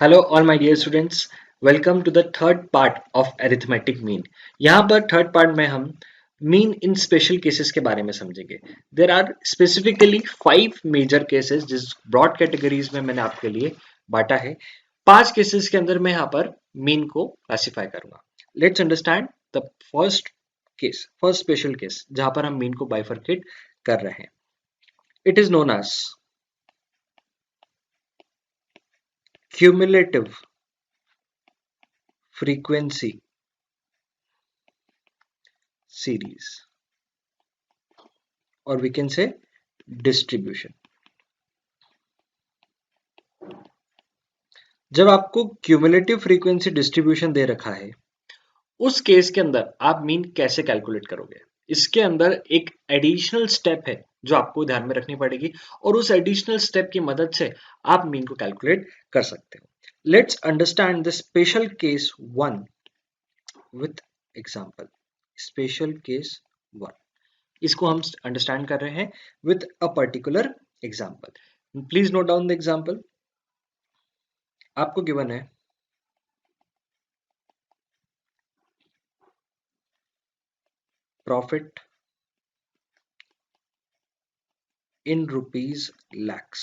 Hello all my dear students, welcome to the third part of arithmetic mean. यहाँ पर third part में हम mean in special cases के बारे में समझेंगे। There are specifically 5 major cases जिस ब्रॉड कैटेगरीज में मैंने आपके लिए बांटा है। 5 केसेस के अंदर मैं यहाँ पर मीन को क्लासिफाई करूंगा। Let's understand the first special case जहां पर हम मीन को बाइफरकेट कर रहे हैं। It is known as cumulative frequency series, or we can say distribution। जब आपको क्यूमुलेटिव फ्रीक्वेंसी डिस्ट्रीब्यूशन दे रखा है, उस केस के अंदर आप मीन कैसे कैलकुलेट करोगे? इसके अंदर एक एडिशनल स्टेप है जो आपको ध्यान में रखनी पड़ेगी और उस एडिशनल स्टेप की मदद से आप मीन को कैलकुलेट कर सकते हो। Let's understand the special case 1 with example. Special case 1 इसको हम अंडरस्टैंड कर रहे हैं with a particular example. Please note down the example. आपको गिवन है प्रॉफिट इन रुपीज लैक्स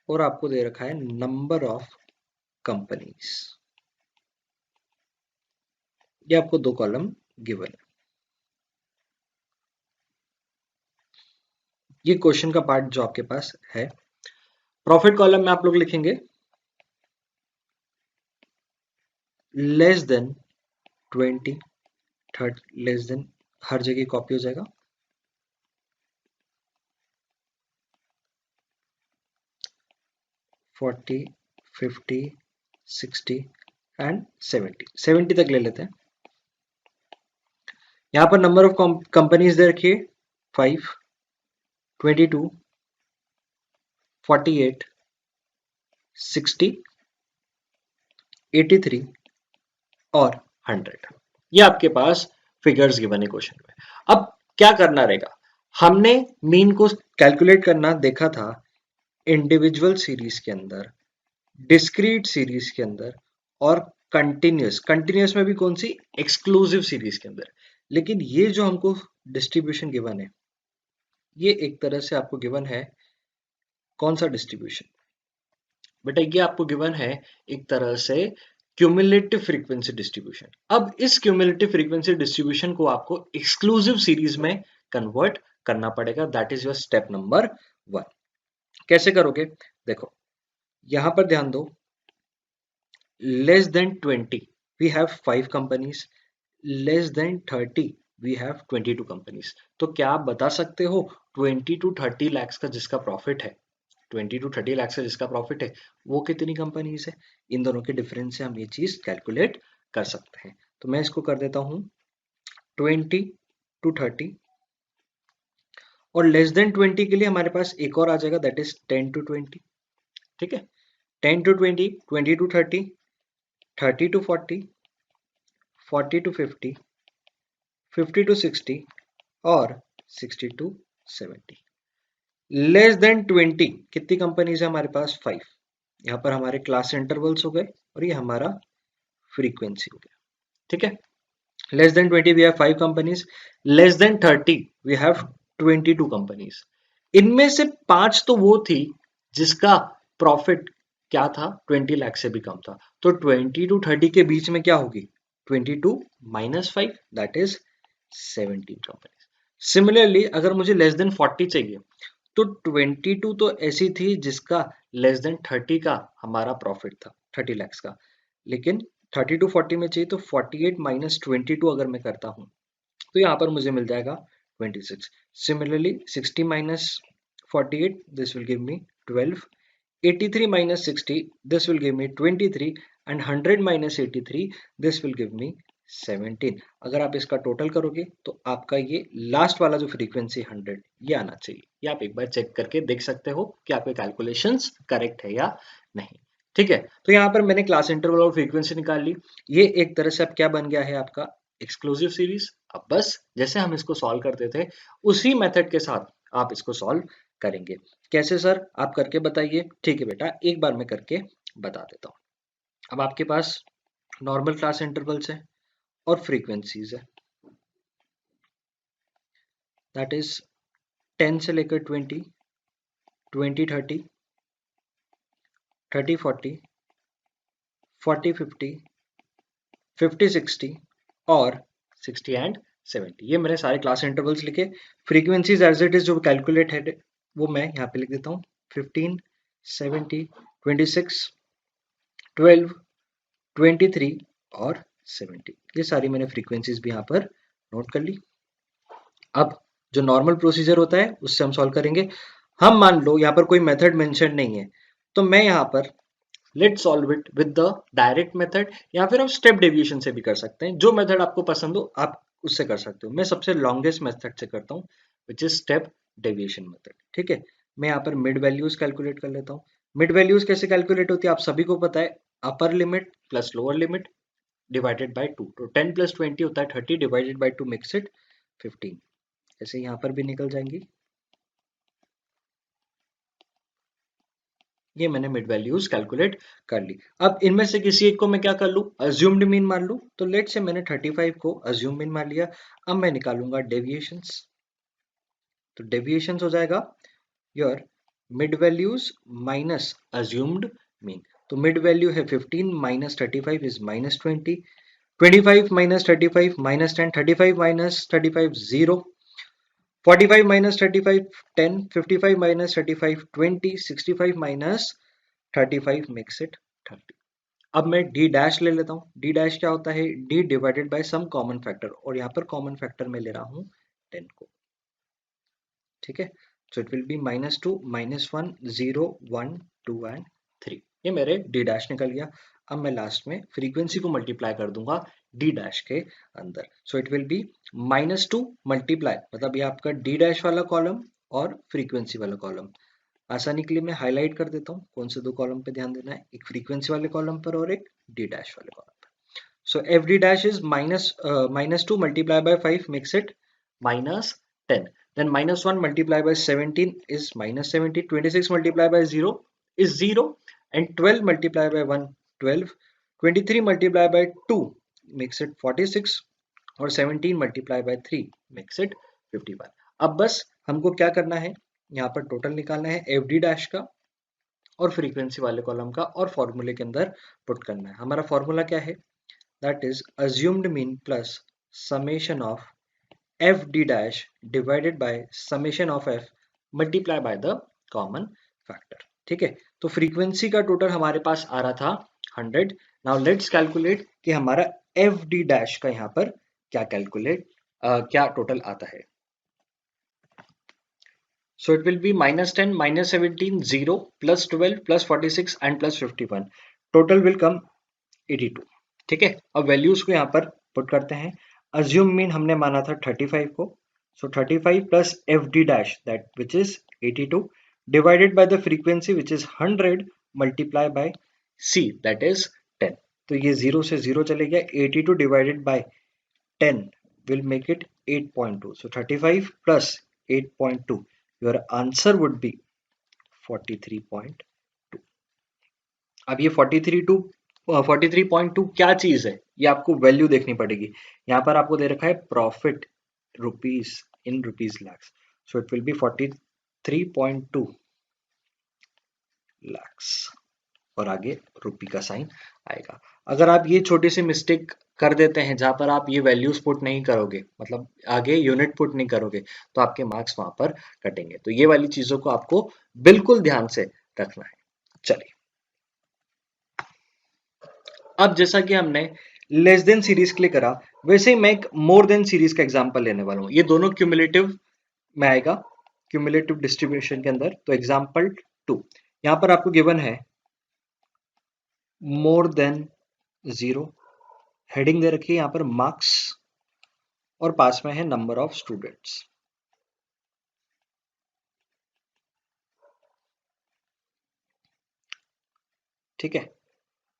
और आपको दे रखा है नंबर ऑफ कंपनीज। ये आपको 2 कॉलम गिवन है। ये क्वेश्चन का पार्ट जो आपके पास है, प्रॉफिट कॉलम में आप लोग लिखेंगे less than 20, third less than, हर जगह कॉपी हो जाएगा। फोर्टी, 50, 60 एंड 70 तक ले लेते हैं। यहां पर नंबर ऑफ कंपनीज दे रखिए 5, 22, 48, 60, 83 और 100। ये आपके पास फिगर्स गिवन है क्वेश्चन में। अब क्या करना रहेगा? हमने मीन को कैलकुलेट करना देखा था इंडिविजुअल सीरीज के अंदर, डिस्क्रीट सीरीज के अंदर और कंटिन्यूस में भी कौन सी? एक्सक्लूसिव सीरीज के अंदर। लेकिन ये जो हमको डिस्ट्रीब्यूशन गिवन है, ये एक तरह से आपको गिवन है कौन सा डिस्ट्रीब्यूशन? बेटा ये आपको गिवन है एक तरह से क्यूमुलेटिव फ्रीक्वेंसी डिस्ट्रीब्यूशन। अब इस क्यूमुलेटिव फ्रीक्वेंसी डिस्ट्रीब्यूशन को आपको एक्सक्लूसिव सीरीज में कन्वर्ट करना पड़ेगा। That is your step number 1। कैसे करोगे? देखो यहां पर ध्यान दो, less than 20 we have 5 companies, less than 30 we have 22 companies. तो क्या आप बता सकते हो 20 to 30 lakhs का जिसका प्रॉफिट है, 20 to 30 lakhs का जिसका प्रॉफिट है, वो कितनी कंपनीज है? इन दोनों के डिफरेंस से हम ये चीज कैलकुलेट कर सकते हैं। तो मैं इसको कर देता हूं 20 to 30 और लेस देन 20 के लिए हमारे पास एक और आ जाएगा, दैट इज 10 to 20। ठीक है, 10 to 20, 20 to 30, 30 to 40, 40 to 50, 50 to 60 और 60 to 70। लेस देन 20 कितनी कंपनीज है हमारे पास? 5। यहाँ पर हमारे क्लास इंटरवल्स हो गए और ये हमारा फ्रीक्वेंसी हो गया। ठीक है, less than 20 we have 5 companies, less than 30 we have 22 companies. इनमें से 5 तो वो थी जिसका प्रॉफिट क्या था? 20 लाख से भी कम था। तो 20 to 30 के बीच में क्या होगी? 22 minus 5 that is 17 companies. Similarly अगर मुझे लेस देन 40 चाहिए तो 22 तो ऐसी थी जिसका लेस देन 30 का हमारा प्रॉफिट था, 30 lakhs का। लेकिन 30 to 40 में चाहिए तो 48 minus 22 अगर मैं करता हूं तो यहाँ पर मुझे मिल जाएगा 26। Similarly 60 minus 48 this will give me 12, 83 minus 60 this will give me 23 and 100 minus 83 this will give me 17। अगर आप इसका टोटल करोगे तो आपका ये लास्ट वाला जो फ्रीक्वेंसी 100 ये आना चाहिए। ये आप एक बार चेक करके देख सकते हो कि आपके कैलकुलेशंस करेक्ट है या नहीं। ठीक है, तो यहाँ पर मैंने क्लास इंटरवल और फ्रीक्वेंसी निकाल ली। ये एक तरह से अब क्या बन गया है आपका? Exclusive series. अब बस जैसे हम इसको सॉल्व करते थे उसी मेथड के साथ आप इसको सॉल्व करेंगे। कैसे सर, आप करके बताइए। ठीक है बेटा, एक बार मैं करके बता देता हूँ। अब आपके पास नॉर्मल क्लास इंटरवल्स है और फ्रीक्वेंसीज है, दैट इज 10 से लेकर 20, 20 30, 30 40, 40 50, 50 60 और 60 एंड 70। ये मैंने सारे क्लास इंटरवल्स लिखे। फ्रीक्वेंसीज एज इट इज जो कैलकुलेट है वो मैं यहाँ पे लिख देता हूँ। 15, 70, 26, 12, 23 और 70। ये सारी मैंने फ्रीक्वेंसीज भी यहाँ पर नोट कर ली। अब जो नॉर्मल प्रोसीजर होता है उससे हम सॉल्व करेंगे। हम मान लो यहाँ पर कोई मेथड मेंशन नहीं है, तो मैं यहाँ पर let solve it with the direct method, या फिर आप स्टेप डेविएशन से भी कर सकते हैं। जो मेथड आपको पसंद हो आप उससे कर सकते हो। मैं सबसे लॉन्गेस्ट मेथड से करता हूँ, which is step deviation method. ठीक है, मैं यहाँ पर मिड वैल्यूज कैलकुलेट कर लेता हूँ। मिड वैल्यूज कैसे कैलकुलेट होती है आप सभी को पता है, upper limit plus lower limit divided by 2। तो 10 प्लस 20 होता है 30, डिवाइडेड बाय 2 मेक्स इट 15। ऐसे यहाँ पर भी निकल जाएंगी। ये मैंने मिड वैल्यूज कैलकुलेट कर ली। अब इनमें से किसी एक को मैं क्या कर लूं, अज्यूम्ड मीन मान लूं। तो लेट से मैंने 35 को अज्यूम मीन मान लिया। अब मैं निकालूंगा डेविएशंस। तो डेविएशंस हो जाएगा your mid values minus assumed mean. तो मिड वैल्यू है 15 minus 35 is minus 20, 25 minus 35 minus 10, 35 minus 35 0, 45 minus 35 10, 55 minus 35 20, 65 minus 35 makes it 30। अब मैं डी डैश ले लेता हूँ। डी डैश क्या होता है, D divided by some common factor, और यहाँ पर कॉमन फैक्टर मैं ले रहा हूँ 10 को। ठीक है, so it will be -2, -1, 0, 1, 2 and 3। ये मेरे डी डैश निकल गया। अब मैं लास्ट में फ्रीक्वेंसी को मल्टीप्लाई कर दूंगा डी डैश के अंदर। So it will be -2 multiply, मतलब ये आपका डी डैश वाला कॉलम और फ्रीक्वेंसी वाला कॉलम। आसानी के लिए मैं हाईलाइट कर देता हूँ कौन से दो कॉलम पे ध्यान देना है, एक फ्रीक्वेंसी वाले कॉलम पर और एक डी डैश वाले कॉलम पर। So f d dash is -2 multiplied by 5 makes it -10. Then -1 multiplied by 17 is -70. 26 multiplied by 0 is 0. And 12 multiplied by 1, 12. 23 multiplied by 2 makes it 46. और 17 multiplied by 3 makes it 51. अब बस हमको क्या करना है, यहाँ पर टोटल निकालना है एफ डी डैश का और फ्रीक्वेंसी वाले कॉलम का, और फॉर्मूले के अंदर पुट करना है। हमारा फॉर्मूला क्या है, that is assumed mean plus summation of f d dash divided by summation of f multiply by the common factor। ठीक है, तो फ्रीक्वेंसी का टोटल हमारे पास आ रहा था 100। नाउ लेट्स कैलकुलेट कि हमारा एफ डी डैश का यहाँ पर क्या क्या टोटल आता है। So it will be -10, -17, 0, +12, +46 and +51. Total will come 82। ठीक है, अब वैल्यूज को यहाँ पर पुट करते हैं। अज्यूम मीन हमने माना था 35 को, सो 35 plus F D dash that which is 82 divided by the frequency which is 100 multiply by see that is 10। तो ये 0 से 0 चले गया। 82 divided by 10 will make it 8.2. So 35 plus 8.2, your answer would be 43.2। अब ये 43.2 क्या चीज है, ये आपको वैल्यू देखनी पड़ेगी। यहाँ पर आपको दे रखा है profit rupees in rupees lakhs, so it will be 43.2 lakhs और आगे रुपी का साइन आएगा। अगर आप ये छोटी सी मिस्टेक कर देते हैं जहां पर आप ये वैल्यूज पुट नहीं करोगे, मतलब आगे यूनिट पुट नहीं करोगे, तो आपके मार्क्स वहां पर कटेंगे। तो ये वाली चीजों को आपको बिल्कुल ध्यान से रखना है। चलिए, अब जैसा कि हमने लेस देन सीरीज के लिए करा, वैसे ही मैं एक मोर देन सीरीज का एग्जांपल लेने वाला हूं। ये दोनों क्यूमुलेटिव में आएगा, क्यूमुलेटिव डिस्ट्रीब्यूशन के अंदर। तो एग्जांपल 2 यहां पर आपको गिवन है मोर देन 0, हेडिंग दे रखी है यहाँ पर मार्क्स, और पास में है नंबर ऑफ स्टूडेंट्स। ठीक है,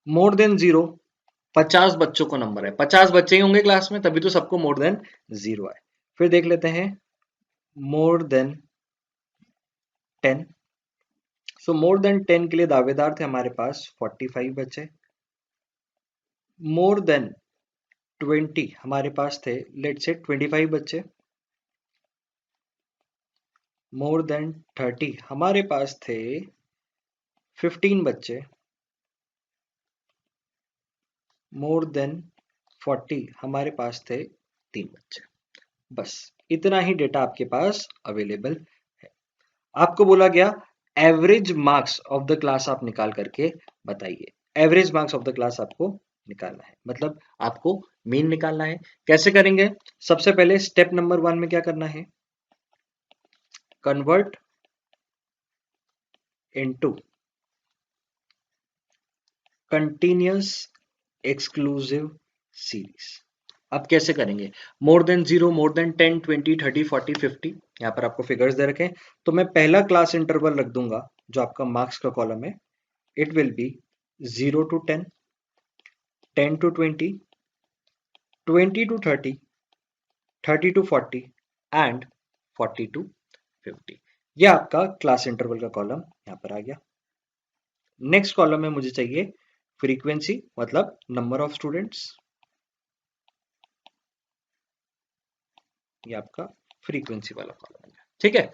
मोर देन 0 50 बच्चों को नंबर है, 50 बच्चे ही होंगे क्लास में, तभी तो सबको मोर देन 0 है। फिर देख लेते हैं मोर देन 10। सो मोर देन 10 के लिए दावेदार थे हमारे पास 45 बच्चे। मोर देन 20 हमारे पास थे लेट्स से 25 बच्चे। मोर देन 30 हमारे पास थे 15 बच्चे। मोर देन 40 हमारे पास थे 3 बच्चे। बस इतना ही डेटा आपके पास अवेलेबल है। आपको बोला गया average marks of the class आप निकाल करके बताइए। Average marks of the class आपको निकालना है, मतलब आपको मीन निकालना है। कैसे करेंगे? सबसे पहले स्टेप नंबर 1 में क्या करना है? Convert into continuous exclusive series. अब कैसे करेंगे? मोर देन 0, मोर देन 10, 20, 30, 40, 50, यहां पर आपको फिगर्स दे रखे हैं। तो मैं पहला क्लास इंटरवल रख दूंगा जो आपका मार्क्स का कॉलम है। It will be 0 to 10, 10 to 20, 20 to 30, 30 to 40 and 40 to 50। ये आपका क्लास इंटरवल का कॉलम यहां पर आ गया। नेक्स्ट कॉलम में मुझे चाहिए फ्रीक्वेंसी, मतलब नंबर ऑफ स्टूडेंट्स। ये आपका फ्रीक्वेंसी वाला कॉलम है, ठीक है।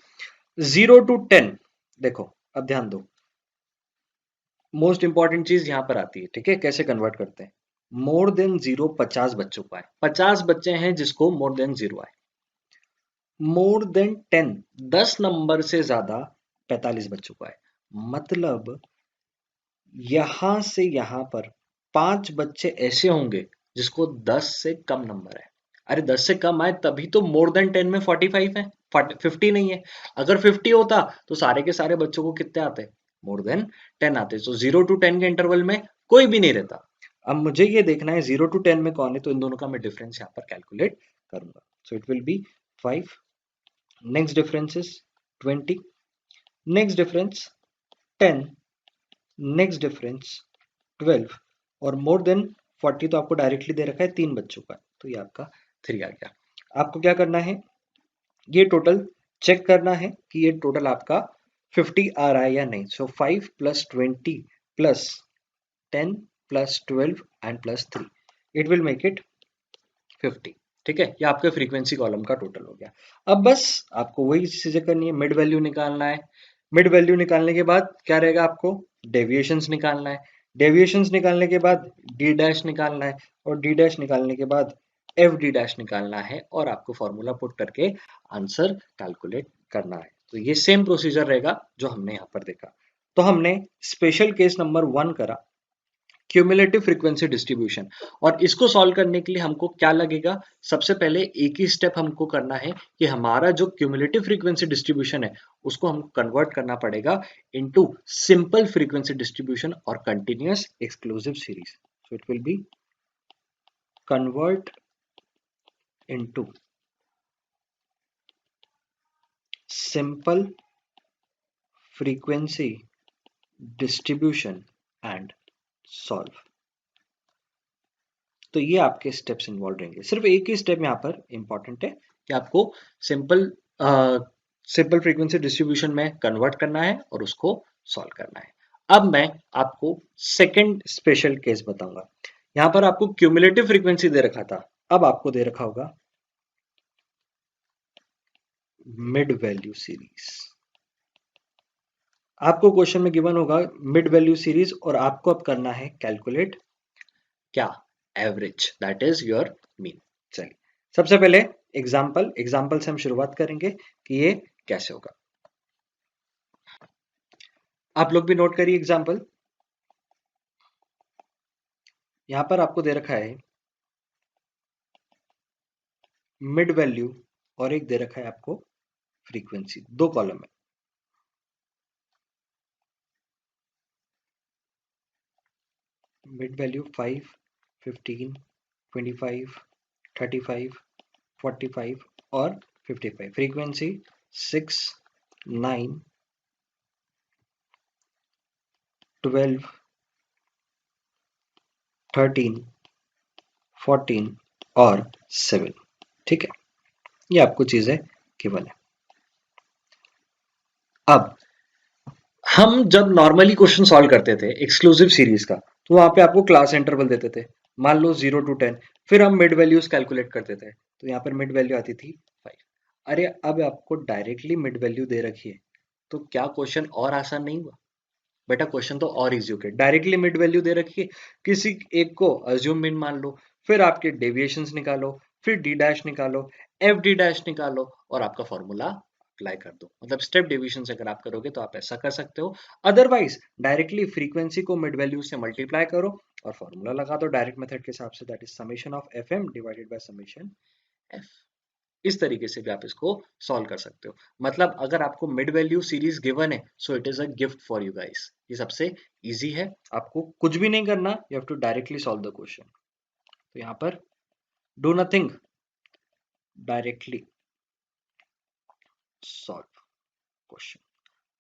0 to 10, देखो अब ध्यान दो, मोस्ट इंपॉर्टेंट चीज यहां पर आती है, ठीक है। कैसे कन्वर्ट करते हैं? मोर देन 0 50 बच्चों को आए, 50 बच्चे हैं जिसको मोर देन 0 आए। मोर देन 10 10 नंबर से ज्यादा 45 बच्चों को आए, मतलब यहां से यहां पर 5 बच्चे ऐसे होंगे जिसको 10 से कम नंबर है। अरे 10 से कम आए तभी तो मोर देन 10 में 45 है, 50 नहीं है। अगर 50 होता तो सारे के सारे बच्चों को कितने आते? मोर देन 10 आते। सो 0 to 10 के इंटरवल में कोई भी नहीं रहता। अब मुझे ये देखना है 0 to 10 में कौन है, तो इन दोनों का मैं डिफरेंस यहाँ पर कैलकुलेट करूंगा। So it will be 5, next difference is 20, next difference 10, next difference 12, और मोर देन 40 तो आपको डायरेक्टली दे रखा है 3 बच्चों का, तो ये आपका 3 आ गया। आपको क्या करना है? ये टोटल चेक करना है कि ये टोटल आपका 50 आ रहा है या नहीं। सो 5 plus 20 plus 10 plus 12 and plus 3, it will make it 50, ठीक है। ये आपके फ्रीक्वेंसी कॉलम का टोटल हो गया। अब बस आपको वही चीजें करनी है, मिड वैल्यू निकालना है। मिड वैल्यू निकालने के बाद क्या रहेगा? आपको डेविएशंस निकालना है। डेविएशंस निकालने के बाद डी डैश निकालना है, और डी डैश निकालने के बाद एफ डी डैश निकालना है, और आपको फॉर्मूला पुट करके आंसर कैलकुलेट करना है। तो ये सेम प्रोसीजर रहेगा जो हमने यहाँ पर देखा। तो हमने स्पेशल केस नंबर 1 करा, क्यूमुलेटिव फ्रीक्वेंसी डिस्ट्रीब्यूशन। और इसको सॉल्व करने के लिए हमको क्या लगेगा? सबसे पहले एक ही स्टेप हमको करना है कि हमारा जो क्यूमुलेटिव फ्रीक्वेंसी डिस्ट्रीब्यूशन है उसको हम कन्वर्ट करना पड़ेगा इनटू सिंपल फ्रीक्वेंसी डिस्ट्रीब्यूशन और continuous exclusive series. So it will be convert into simple frequency distribution and solve. तो ये आपके स्टेप्स इन्वॉल्व रहेंगे। सिर्फ एक ही स्टेप यहाँ पर इंपॉर्टेंट है कि आपको सिंपल सिंपल फ्रीक्वेंसी डिस्ट्रीब्यूशन में कन्वर्ट करना है और उसको सॉल्व करना है। अब मैं आपको सेकंड स्पेशल केस बताऊंगा। यहां पर आपको क्यूमुलेटिव फ्रीक्वेंसी दे रखा था, अब आपको दे रखा होगा मिड वैल्यू सीरीज। आपको क्वेश्चन में गिवन होगा मिड वैल्यू सीरीज, और आपको अब करना है कैलकुलेट क्या? Average, that is your mean. चलिए सबसे पहले एग्जाम्पल से हम शुरुआत करेंगे कि ये कैसे होगा। आप लोग भी नोट करिए एग्जाम्पल। यहां पर आपको दे रखा है मिड वैल्यू, और एक दे रखा है आपको फ्रीक्वेंसी, दो कॉलम है। मिड वैल्यू 5, 15, 25, 35, 45 और 55। फ्रीक्वेंसी 6, 9, 12, 13, 14 और 7, ठीक है। ये आपको चीजें केवल है। अब हम जब नॉर्मली क्वेश्चन सॉल्व करते थे एक्सक्लूसिव सीरीज का, तो वहां पे आपको क्लास इंटरवल देते थे, मान लो 0 to 10, फिर हम मिड वैल्यूज कैलकुलेट करते थे, तो यहाँ पर मिड वैल्यू आती थी 5। अरे अब आपको डायरेक्टली मिड वैल्यू दे रखी है, तो क्या क्वेश्चन और आसान नहीं हुआ? बेटा क्वेश्चन तो और इजी हो गया। डायरेक्टली मिड वैल्यू दे रखी है, किसी एक को अज्यूम मीन मान लो, फिर आपके डेविएशंस निकालो, फिर डी डैश निकालो, एफ डी डैश निकालो और आपका फॉर्मूला अप्लाई कर दो। मतलब स्टेप डिवीजन से अगर आप करोगे तो आप ऐसा कर सकते हो। अदरवाइज डायरेक्टली फ्रीक्वेंसी को मिड वैल्यू से मल्टीप्लाई करो और फॉर्मूला लगा दो डायरेक्ट मेथड के हिसाब से, that is summation of F M divided by summation F. इस तरीके से भी आप इसको सॉल्व कर सकते हो। मतलब अगर आपको मिड वैल्यू सीरीज गिवन है, so it is a gift for you guys. ये सबसे इजी है, आपको कुछ भी नहीं करना, you have to directly solve the question. तो यहाँ पर do nothing, directly solve question.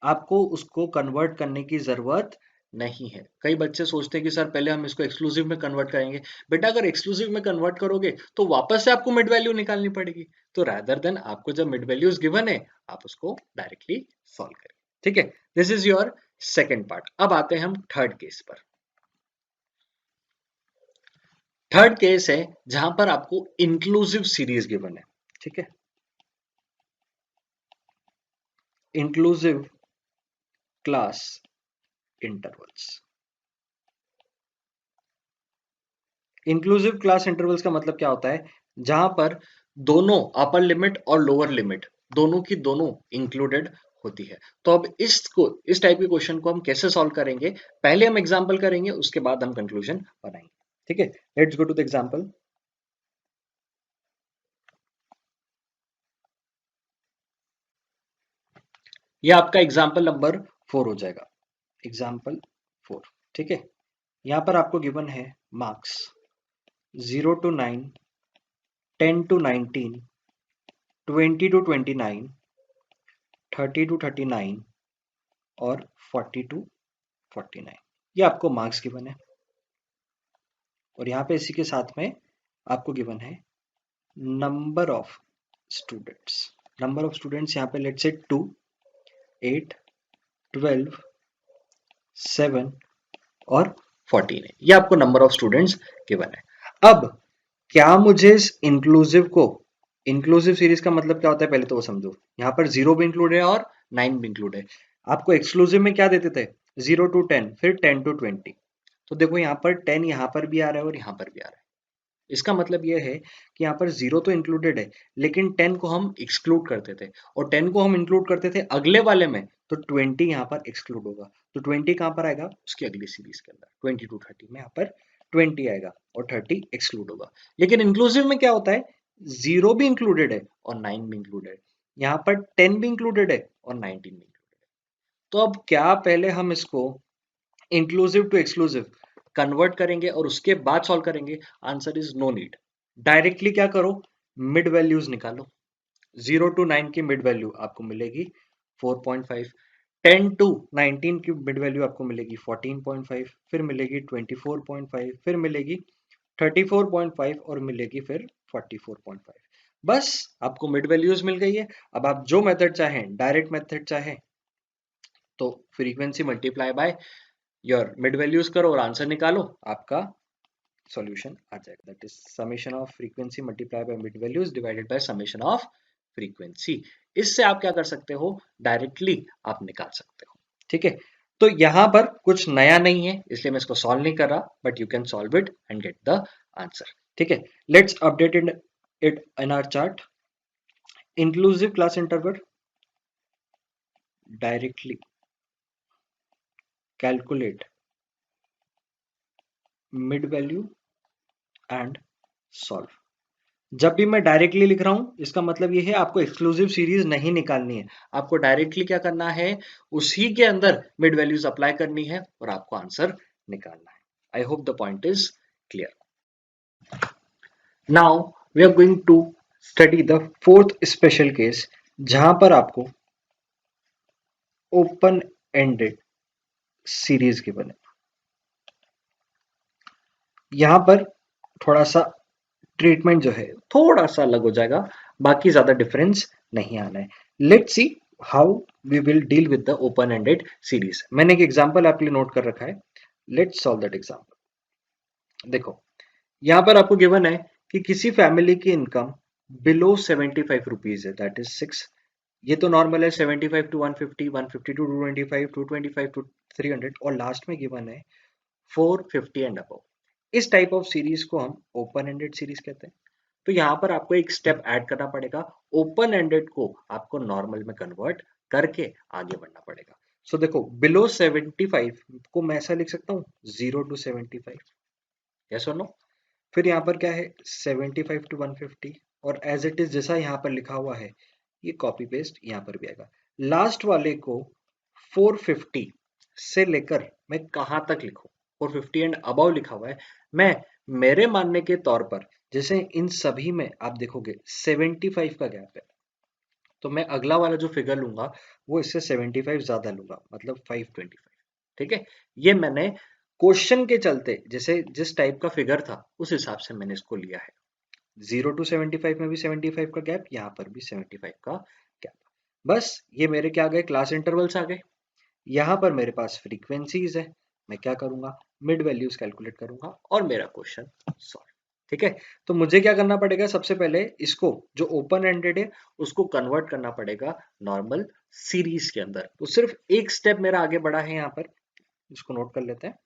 आपको उसको कन्वर्ट करने की जरूरत नहीं है। कई बच्चे सोचते हैं कि सर पहले हम इसको एक्सक्लूसिव में कन्वर्ट करेंगे। बेटा अगर एक्सक्लूसिव में कन्वर्ट करोगे तो वापस से आपको मिड वैल्यू निकालनी पड़ेगी। तो रादर देन आपको जब मिड वैल्यूज गिवन है, आप उसको डायरेक्टली सॉल्व करें। ठीक है, this is your second part. अब आते हैं हम थर्ड केस पर। थर्ड केस है जहां पर आपको इंक्लूसिव सीरीज गिवन है। ठीक है, inclusive class intervals. Inclusive class intervals का मतलब क्या होता है? जहां पर दोनों अपर लिमिट और लोअर लिमिट दोनों की दोनों इंक्लूडेड होती है। तो अब इस टाइप के क्वेश्चन को हम कैसे सॉल्व करेंगे? पहले हम एग्जांपल करेंगे, उसके बाद हम कंक्लूजन बनाएंगे। ठीक है, let's go to the example. ये आपका एग्जांपल नंबर 4 हो जाएगा, एग्जांपल 4। ठीक है, यहां पर आपको गिवन है marks 0 to 9, 10 to 19, 20 to 29, 30 to 39 और 40 to 49। ये आपको मार्क्स गिवन है और यहाँ पे इसी के साथ में आपको गिवन है number of students. Number of students यहाँ पे लेट्स से 2, 8, 12, 7 और 14 है। ये आपको नंबर ऑफ स्टूडेंट्स गिवन है। अब क्या मुझे इस इंक्लूसिव को, इंक्लूसिव सीरीज का मतलब क्या होता है पहले तो वो समझो। यहाँ पर 0 भी इंक्लूड है और 9 भी इंक्लूड है। आपको एक्सक्लूसिव में क्या देते थे? 0 to 10, फिर 10 to 20। तो देखो यहाँ पर 10 यहाँ पर भी आ रहा है और यहाँ पर भी आ रहा है। इसका मतलब ये है कि यहाँ पर 0 तो इंक्लूडेड है, लेकिन 10 को हम एक्सक्लूड करते थे, और 10 को हम इंक्लूड करते थे अगले वाले में, तो 20 यहाँ पर एक्सक्लूड होगा। तो 20 कहाँ पर आएगा? उसकी अगली सीरीज के अंदर 20 to 30 में यहाँ पर 20 आएगा और 30 एक्सक्लूड होगा। लेकिन इंक्लूसिव में क्या होता है? 0 भी इंक्लूडेड है और 9 भी इंक्लूडेड है। यहाँ पर 10 भी इंक्लूडेड है और 19 भी इंक्लूडेड है। तो अब क्या पहले हम इसको इंक्लूसिव टू एक्सक्लूसिव कन्वर्ट करेंगे और उसके बाद सॉल्व करेंगे? Answer is no need. Directly क्या करो? मिड वैल्यूज निकालो। 0 to 9 की मिड वैल्यू आपको मिलेगी 4.5, 10 to 19 की मिड वैल्यू आपको मिलेगी 14.5, फिर मिलेगी 24.5, फिर मिलेगी 34.5 और मिलेगी फिर 44.5। बस आपको मिड वैल्यूज मिल गई है। अब आप जो मेथड चाहें, डायरेक्ट मेथड चाहें तो frequency multiply by your mid values करो और आंसर निकालो, आपका सॉल्यूशन आ जाएगा। That is summation of frequency multiply by mid values divided by summation of frequency. इससे आप क्या कर सकते हो? डायरेक्टली आप निकाल सकते हो। ठीक है, तो यहां पर कुछ नया नहीं है, इसलिए मैं इसको सॉल्व नहीं कर रहा, but you can solve it and get the answer. ठीक है, let's update it in our chart. Inclusive class interval, directly calculate mid value and solve. जब भी मैं डायरेक्टली लिख रहा हूं, इसका मतलब ये है आपको एक्सक्लूसिव सीरीज नहीं निकालनी है। आपको डायरेक्टली क्या करना है? उसी के अंदर मिड वैल्यूज अप्लाई करनी है और आपको आंसर निकालना है। I hope the point is clear. Now we are going to study the fourth special case, जहां पर आपको ओपन एंडेड सीरीज गिवन है। यहां पर थोड़ा सा ट्रीटमेंट जो है थोड़ा सा अलग हो जाएगा, बाकी ज्यादा डिफरेंस नहीं आना है। Let's see how we will deal with the open ended series. मैंने एक एग्जांपल आपके लिए नोट कर रखा है, लेट्स सॉल्व दैट एग्जांपल। देखो यहां पर आपको गिवन है कि किसी फैमिली की इनकम बिलो 75 रुपीज है, दैट इज 6। ये तो नॉर्मल है, 75 टू 150, 150 टू 225, 225 टू 300, और लास्ट में गिवन है 450 एंड अबव। इस टाइप ऑफ सीरीज को हम ओपन एंडेड सीरीज कहते हैं। तो यहाँ पर आपको एक स्टेप ऐड करना पड़ेगा, ओपन एंडेड को आपको नॉर्मल में कन्वर्ट करके आगे बढ़ना पड़ेगा। सो देखो बिलो 75 को मैं ऐसा लिख सकता हूँ 0 टू 75, यस और नो। फिर यहाँ पर क्या है 75 टू 150, और एज इट इज जैसा यहाँ पर लिखा हुआ है ये कॉपी पेस्ट यहाँ पर भी आएगा। लास्ट वाले को 450 से लेकर मैं कहाँ तक लिखूं, 450 एंड अबव लिखा हुआ है। मैं मेरे मानने के तौर पर जैसे इन सभी में आप देखोगे 75 का गैप है, तो मैं अगला वाला जो फिगर लूंगा वो इससे 75 ज्यादा लूंगा, मतलब 525। ठीक है, ये मैंने क्वेश्चन के चलते जैसे जिस टाइप का फिगर था उस हिसाब से मैंने इसको लिया है। 0 टू 75 में भी 75 का गैप, यहाँ पर भी 75 का गैप। बस ये मेरे क्या आ गए, क्लास इंटरवल्स आ गए। यहाँ पर मेरे पास फ्रीक्वेंसीज है, मैं क्या करूंगा मिड वैल्यूज कैलकुलेट करूंगा और मेरा क्वेश्चन सॉल्व। ठीक है, तो मुझे क्या करना पड़ेगा, सबसे पहले इसको जो ओपन एंडेड है उसको कन्वर्ट करना पड़ेगा नॉर्मल सीरीज के अंदर। तो सिर्फ एक स्टेप मेरा आगे बढ़ा है यहाँ पर, इसको नोट कर लेते हैं।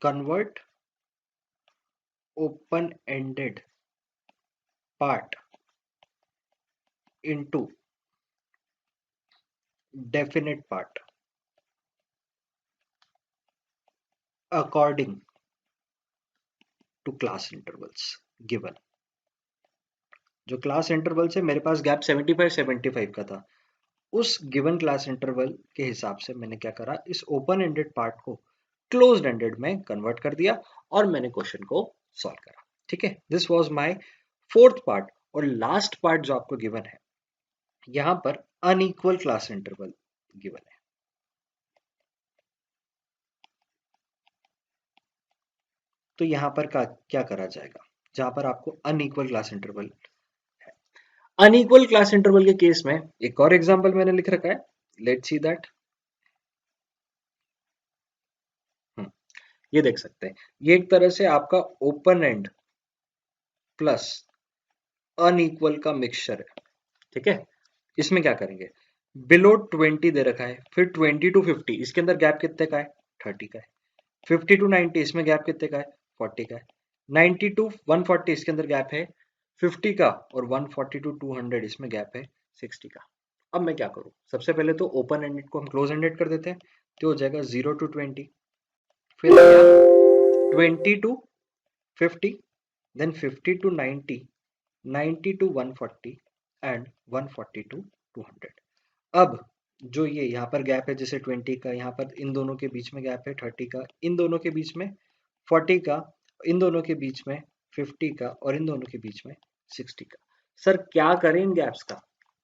Convert open ended part into definite part according to class intervals given. जो क्लास इंटरवल से मेरे पास गैप 75 का था, उस गिवन क्लास इंटरवल के हिसाब से मैंने क्या करा, इस ओपन एंडेड पार्ट को क्लोज्ड एंडेड में कन्वर्ट कर दिया और मैंने क्वेश्चन को सॉल्व करा। ठीक है, this was my fourth part. और लास्ट पार्ट जो आपको गिवन है, यहां पर अनइक्वल क्लास इंटरवल गिवन है। तो यहां पर क्या करा जाएगा, जहां पर आपको unequal class interval, unequal class interval के केस में एक और एग्जांपल मैंने लिख रखा है, लेट्स सी दैट। ये देख सकते हैं, ये एक तरह से आपका ओपन एंड प्लस अनइक्वल का मिक्सचर है। ठीक है, इसमें क्या करेंगे, बिलो 20 दे रखा है, फिर 20 टू 50 इसके अंदर गैप कितने का है, 30 का है। 50 टू 90 इसमें गैप कितने का है, 40 का है। 90 टू 140 इसके अंदर गैप है 50 का, और 140 टू 200 इसमें गैप है 60 का। अब मैं क्या करूं, सबसे पहले तो ओपन एंडेड को हम क्लोज एंडेड कर देते हैं, तो हो जाएगा 0 टू 20, फिर 20 to 50, then 50 to 90, 90 to 140 and 140 to 200। अब जो ये यहाँ पर गैप है जैसे 20 का, यहाँ पर इन दोनों के बीच में गैप है 30 का, इन दोनों के बीच में 40 का, इन दोनों के बीच में 50 का, और इन दोनों के बीच में 60 का। सर क्या करें इन गैप्स का,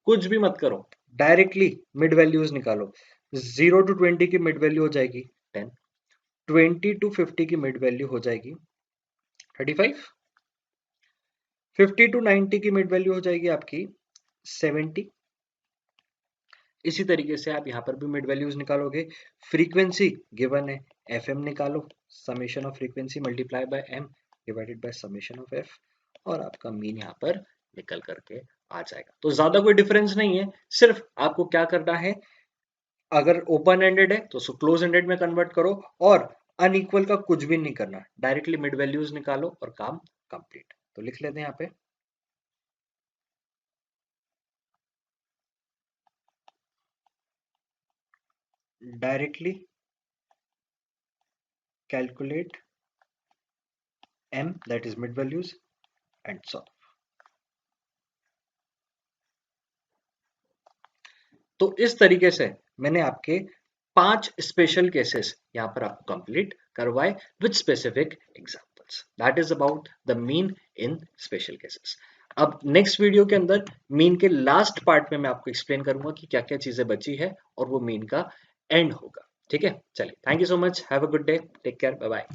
कुछ भी मत करो, डायरेक्टली मिड वैल्यूज निकालो। 0 टू 20 की मिड वैल्यू हो जाएगी 10, 20 टू 50 की मिड वैल्यू हो जाएगी 35, 50 टू 90 की मिड वैल्यू हो जाएगी आपकी 70। इसी तरीके से आप यहाँ पर भी मिड वैल्यूज निकालोगे। फ्रीक्वेंसी गिवन है, एफ एम निकालो, summation of frequency multiply by M divided by summation of F, और आपका मीन यहाँ पर निकल करके आ जाएगा। तो ज्यादा कोई डिफरेंस नहीं है, सिर्फ आपको क्या करना है, अगर ओपन एंडेड है तो उसको क्लोज एंडेड में कन्वर्ट करो, और अनइक्वल का कुछ भी नहीं करना, डायरेक्टली मिड वैल्यूज निकालो और काम कंप्लीट। तो लिख लेते हैं यहाँ पे, directly calculate m, that is mid values, and solve। तो इस तरीके से मैंने आपके 5 स्पेशल केसेस यहाँ पर आपको कंप्लीट करवाए with specific examples. That is about the mean in special cases. अब नेक्स्ट वीडियो के अंदर मीन के लास्ट पार्ट में मैं आपको एक्सप्लेन करूंगा कि क्या क्या चीजें बची है और वो मीन का एंड होगा। ठीक है, चलिए, thank you so much, have a good day, take care, bye bye.